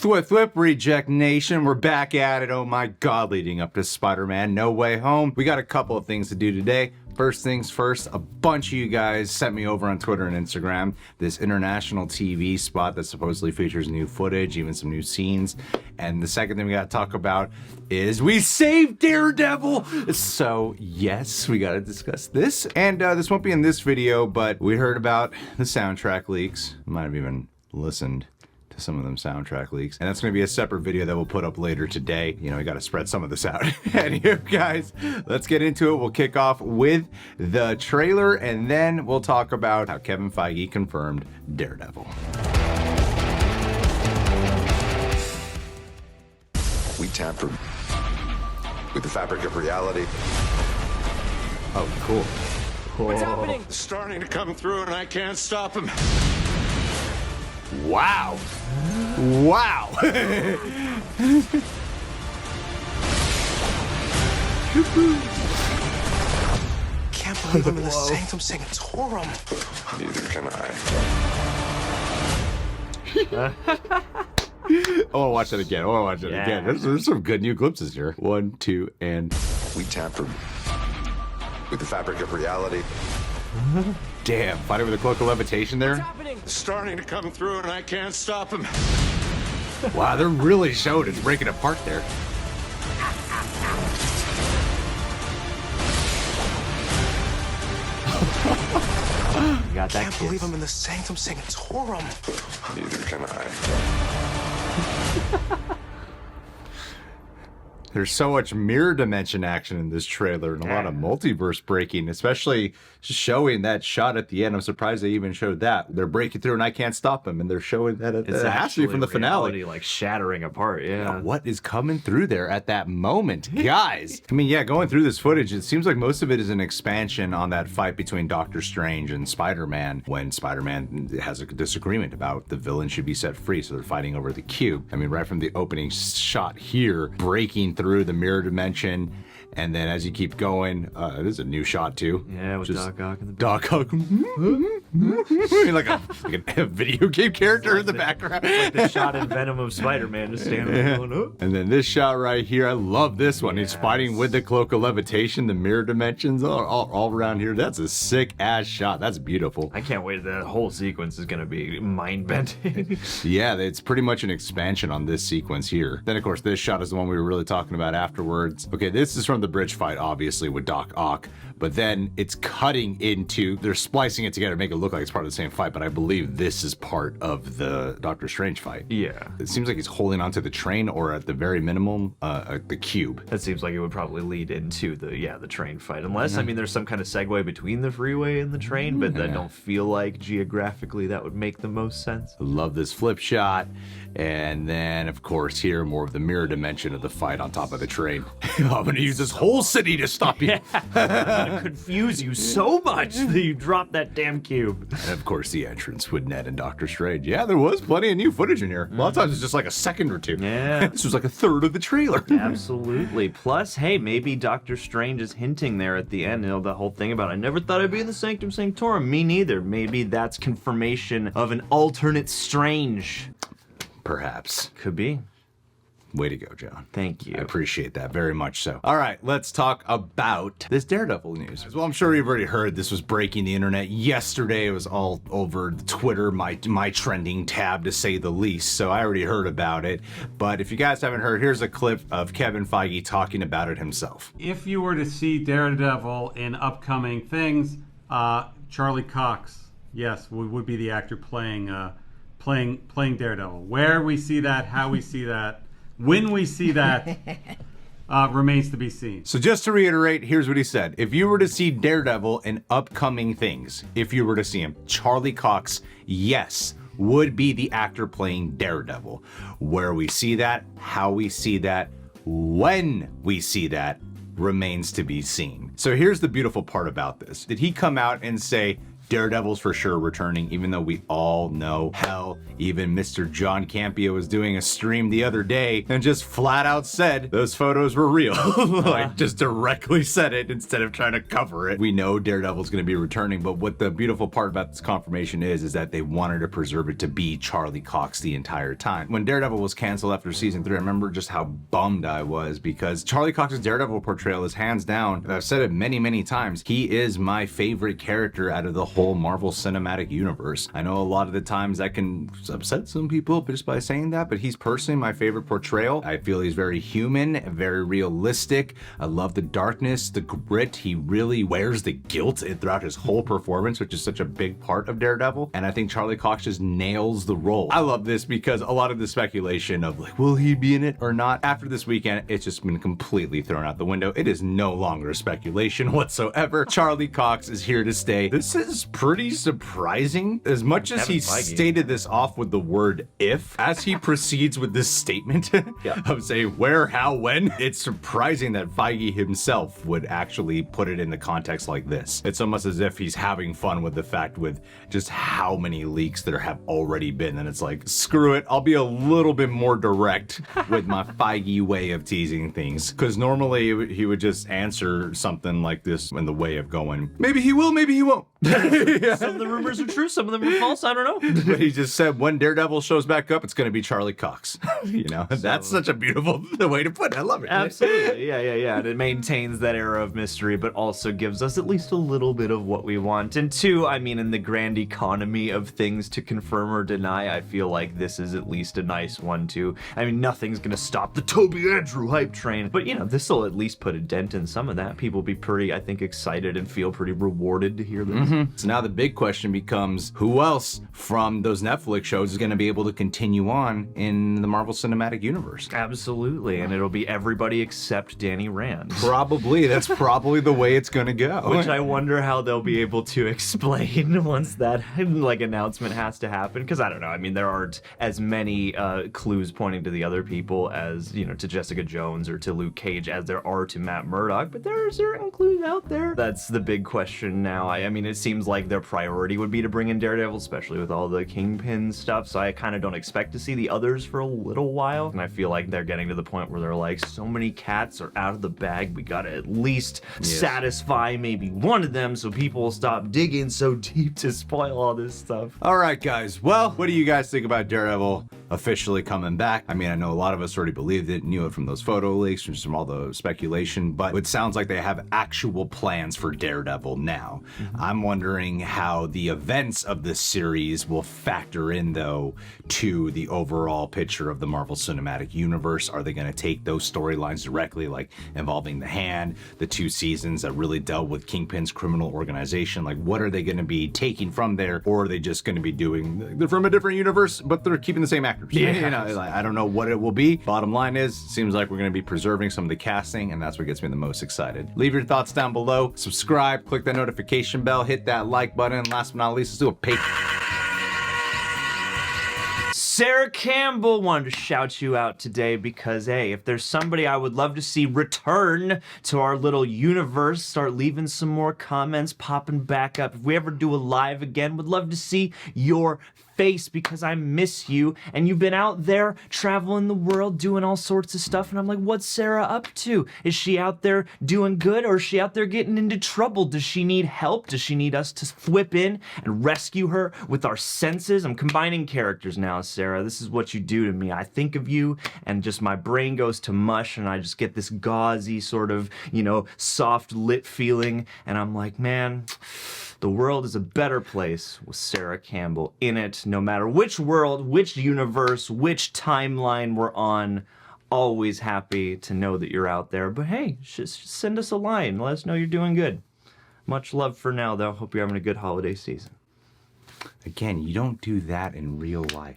Thwip thwip, Reject Nation, we're back at it. Oh my god, leading up to Spider-Man No Way Home. We got a couple of things to do today. First things first, a bunch of you guys sent me over on Twitter and Instagram this international TV spot that supposedly features new footage, even some new scenes. And the second thing we gotta talk about is we saved Daredevil! So yes, we gotta discuss this. And this won't be in this video, but we heard about the soundtrack leaks. Might have even listened to some of them soundtrack leaks, and that's going to be a separate video that we'll put up later today. You know, we got to spread some of this out. Anyway, guys, let's get into it. We'll kick off with the trailer, and then we'll talk about how Kevin Feige confirmed Daredevil. We tampered with the fabric of reality. Oh, cool. What's happening? It's starting to come through, and I can't stop him. Wow. Wow. Can't believe I'm in the Sanctum Sanctorum. Neither can I. I want to watch that again. I want to watch that again. There's some good new glimpses here. 1, 2, and... We tampered with the fabric of reality. Damn, fighting with a cloak of levitation there? What's happening? It's starting to come through, and I can't stop him. Wow, they're really showing it's breaking apart there. You got that Can't kiss. believe I'm in the Sanctum Sanctorum. Neither can I. There's so much mirror dimension action in this trailer and a lot of multiverse breaking, especially showing that shot at the end. I'm surprised they even showed that. They're breaking through and I can't stop them, and they're showing that at It's the actually from the finale. reality, like shattering apart. Yeah. What is coming through there at that moment, guys? I mean, yeah, going through this footage, it seems like most of it is an expansion on that fight between Doctor Strange and Spider-Man when Spider-Man has a disagreement about the villain should be set free, so they're fighting over the cube. I mean, right from the opening shot here, breaking through the mirror dimension, and then as you keep going, there's a new shot too. Yeah, with Doc Ock in the Doc Ock, like a video game character in the background. like the shot in Venom of Spider-Man just standing there going, oh. And then this shot right here, I love this one. He's fighting with the cloak of levitation, the mirror dimensions all around here. That's a sick ass shot. That's beautiful. I can't wait. That whole sequence is going to be mind-bending. Yeah, it's pretty much an expansion on this sequence here. Then, of course, this shot is the one we were really talking about afterwards. Okay, this is from the bridge fight, obviously, with Doc Ock. But then it's cutting into, they're splicing it together to make it look like it's part of the same fight, but I believe this is part of the Doctor Strange fight. Yeah. It seems like he's holding onto the train, or at the very minimum, the cube. That seems like it would probably lead into the train fight. Unless, I mean, there's some kind of segue between the freeway and the train, but I don't feel like geographically that would make the most sense. I love this flip shot. And then, of course, here, more of the mirror dimension of the fight on top of the train. I'm gonna use this whole city to stop you. Confuse you so much that you drop that damn cube. And of course, the entrance with Ned and Doctor Strange. Yeah, there was plenty of new footage in here. A lot of times it's just like a second or two. Yeah. This was like a third of the trailer. Absolutely. Plus, hey, maybe Doctor Strange is hinting there at the end, the whole thing about, I never thought I'd be in the Sanctum Sanctorum. Me neither. Maybe that's confirmation of an alternate Strange. Perhaps. Could be. Way to go, John. Thank you. I appreciate that very much so. All right, let's talk about this Daredevil news. Well, I'm sure you've already heard this was breaking the internet yesterday. It was all over Twitter, my trending tab, to say the least. So I already heard about it. But if you guys haven't heard, here's a clip of Kevin Feige talking about it himself. If you were to see Daredevil in upcoming things, Charlie Cox, yes, would be the actor playing Daredevil. Where we see that, how we see that, when we see that, remains to be seen. So just to reiterate, here's what he said. If you were to see Daredevil in upcoming things, if you were to see him, Charlie Cox, yes, would be the actor playing Daredevil. Where we see that, how we see that, when we see that, remains to be seen. So here's the beautiful part about this. Did he come out and say, Daredevil's for sure returning, even though we all know, hell, even Mr. John Campea was doing a stream the other day and just flat out said those photos were real. Like, just directly said it instead of trying to cover it. We know Daredevil's going to be returning, but what the beautiful part about this confirmation is that they wanted to preserve it to be Charlie Cox the entire time. When Daredevil was canceled after season 3, I remember just how bummed I was, because Charlie Cox's Daredevil portrayal is hands down, I've said it many times, he is my favorite character out of the whole Marvel Cinematic Universe. I know a lot of the times that can upset some people just by saying that, but he's personally my favorite portrayal. I feel he's very human, very realistic. I love the darkness, the grit. He really wears the guilt throughout his whole performance, which is such a big part of Daredevil. And I think Charlie Cox just nails the role. I love this because a lot of the speculation of like, will he be in it or not? After this weekend, it's just been completely thrown out the window. It is no longer speculation whatsoever. Charlie Cox is here to stay. This is pretty surprising. As much as Kevin he Feige stated this off with the word if, as he proceeds with this statement of saying where, how, when, it's surprising that Feige himself would actually put it in the context like this. It's almost as if he's having fun with the fact with just how many leaks there have already been, and it's like, screw it, I'll be a little bit more direct with my Feige way of teasing things, because normally he would just answer something like this in the way of going, maybe he will, maybe he won't. Some of the rumors are true, some of them are false, I don't know. But he just said when Daredevil shows back up, it's going to be Charlie Cox. You know, that's such a beautiful way to put it. I love it. Absolutely, yeah. And it maintains that era of mystery, but also gives us at least a little bit of what we want. And two, I mean, in the grand economy of things to confirm or deny, I feel like this is at least a nice one too. I mean, nothing's gonna stop the Tobey Andrew hype train, but you know, this will at least put a dent in some of that. People will be pretty, I think, excited and feel pretty rewarded to hear this. So now the big question becomes, who else from those Netflix shows is going to be able to continue on in the Marvel Cinematic Universe? Absolutely, and it'll be everybody except Danny Rand. Probably. That's probably the way it's going to go. Which I wonder how they'll be able to explain once that like announcement has to happen. Because I don't know. I mean, there aren't as many clues pointing to the other people as, you know, to Jessica Jones or to Luke Cage as there are to Matt Murdock. But there are certain clues out there. That's the big question now. I mean, it seems like their priority would be to bring in Daredevil, especially with all the Kingpin stuff. So I kind of don't expect to see the others for a little while. And I feel like they're getting to the point where they're like, so many cats are out of the bag. We gotta at least satisfy maybe one of them so people will stop digging so deep to spoil all this stuff. All right, guys. Well, what do you guys think about Daredevil officially coming back? I mean, I know a lot of us already believed it, knew it from those photo leaks, from all the speculation, but it sounds like they have actual plans for Daredevil now. I'm wondering how the events of this series will factor in, though, to the overall picture of the Marvel Cinematic Universe. Are they going to take those storylines directly, like involving the Hand, the 2 seasons that really dealt with Kingpin's criminal organization? Like, what are they going to be taking from there? Or are they just going to be doing, they're from a different universe, but they're keeping the same actors? Yeah. You know, like, I don't know what it will be. Bottom line is, seems like we're going to be preserving some of the casting, and that's what gets me the most excited. Leave your thoughts down below. Subscribe, click that notification bell, hit that like button. Last but not least, let's do a Sarah Campbell wanted to shout you out today because, hey, if there's somebody I would love to see return to our little universe, start leaving some more comments, popping back up. If we ever do a live again, would love to see your face because I miss you. And you've been out there traveling the world, doing all sorts of stuff. And I'm like, what's Sarah up to? Is she out there doing good, or is she out there getting into trouble? Does she need help? Does she need us to whip in and rescue her with our senses? I'm combining characters now, Sarah. This is what you do to me. I think of you and just my brain goes to mush and I just get this gauzy sort of, you know, soft lit feeling. And I'm like, man, the world is a better place with Sarah Campbell in it. No matter which world, which universe, which timeline we're on, always happy to know that you're out there. But hey, just send us a line. Let us know you're doing good. Much love for now, though. Hope you're having a good holiday season. Again, you don't do that in real life.